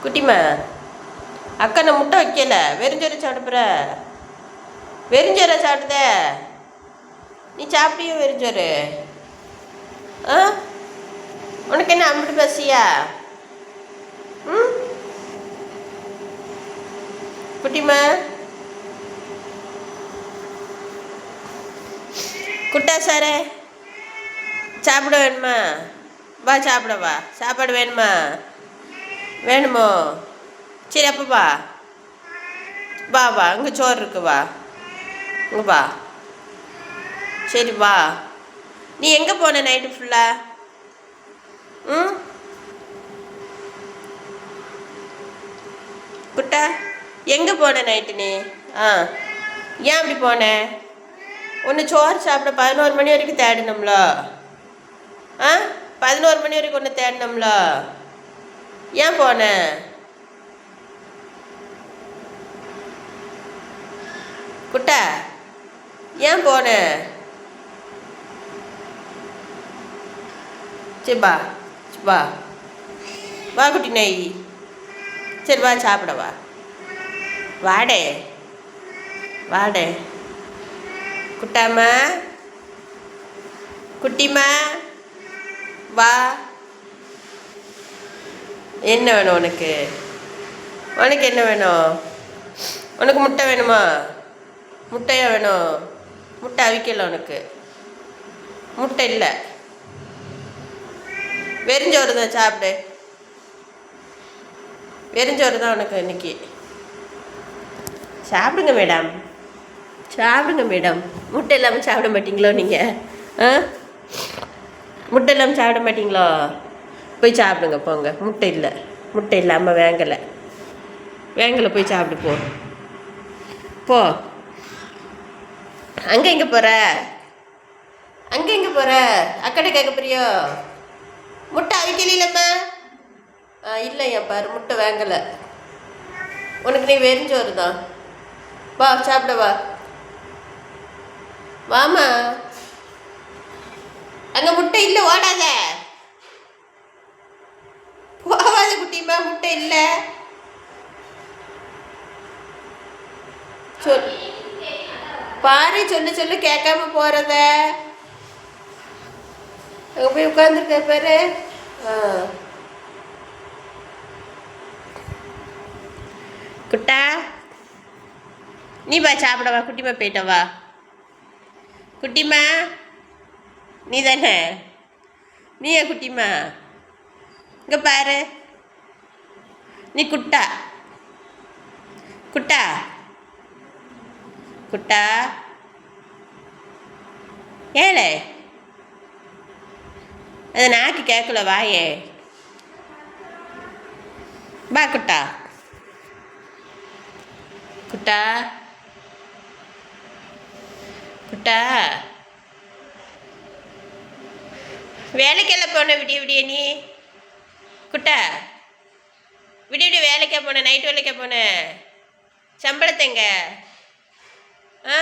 குட்டிமா அக்கா நான் முட்டை வைக்கல, வெறிஞ்சோரை சாப்பிடுற. வெறிஞ்சோரை சாப்பிடுத நீ, சாப்பிட்டியோ வெறிஞ்சோறு? ஆ, உனக்கு என்ன அம்பிட்டு பசியா? ம், குட்டிமா குட்டா சாரே சாப்பிட வேணுமா? வா சாப்பிட வா. சாப்பாடு வேணுமா? வேணுமோ? சரி அப்போ வா. வா வா, இங்கே சோறு இருக்கு, வா இங்கே வா. சரி வா. நீ எங்கே போன நைட்டு ஃபுல்லாக? ம், குட்டா எங்கே போன நைட்டு நீ? ஆ, ஏன் அப்படி போன? ஒன்று சோறு சாப்பிட 11 மணி வரைக்கும் தேடினோம்ல. ஆ, 11 மணி வரைக்கும் ஒன்று தேடினோம்ல. ஏன் போன? குட்டா ஏன் போன? சரி வா வா வா குட்டி நெய். சரி வா சாப்பிட வா. வாடே வாடே. குட்டாம்மா குட்டிம்மா வா. என்ன வேணும் உனக்கு? உனக்கு என்ன வேணும்? உனக்கு முட்டை வேணுமா? முட்டையா வேணும்? முட்டை அவிக்கல உனக்கு. முட்டை இல்லை, வெறிஞ்சோறு தான் சாப்பிடு. வெறிஞ்சோறு தான் உனக்கு இன்னைக்கு. சாப்பிடுங்க மேடம், சாப்பிடுங்க மேடம். முட்டை இல்லாமல் சாப்பிட மாட்டீங்களோ நீங்கள்? ஆ, முட்டை இல்லாமல் சாப்பிட மாட்டீங்களோ? போய் சாப்பிடுங்க போங்க. முட்டை இல்லை, முட்டை இல்லாமல் வேங்கலை. போய் சாப்பிடு போ. போ. அங்கே எங்கே போகிற? அங்கே எங்கே போகிற? அக்கடை கேட்க போறியோ? முட்டை அவிக்கலம்மா? இல்லையா பாரு, முட்டை வேங்கலை உனக்கு. நீ வெறிஞ்சோறு தான். வா சாப்பிட வா. வாமா. அங்கே முட்டை இல்லை, ஓடாத. போகாத குட்டிமா, முட்டை இல்லை. சொல் பாரு, சொல்லு கேட்காம போகிறத. அங்கே போய் உட்காந்துருக்க பாரு. குட்டா நீ வா சாப்பிட வா. குட்டிமா போயிட்ட வா. குட்டிமா நீ தானே? நீயா குட்டிமா? இங்கே பாரு, நீ குட்டா. குட்டா குட்டா ஏழை அது நாக்கு கேட்கல, வாயே. வா குட்டா. குட்டா குட்டா வேலைக்கெல்லாம் போன விடிய நீ? குட்டா விடிய வேலைக்கா போன? நைட்டு வேலைக்கா போன? சம்பளத்தைங்க? ஆ,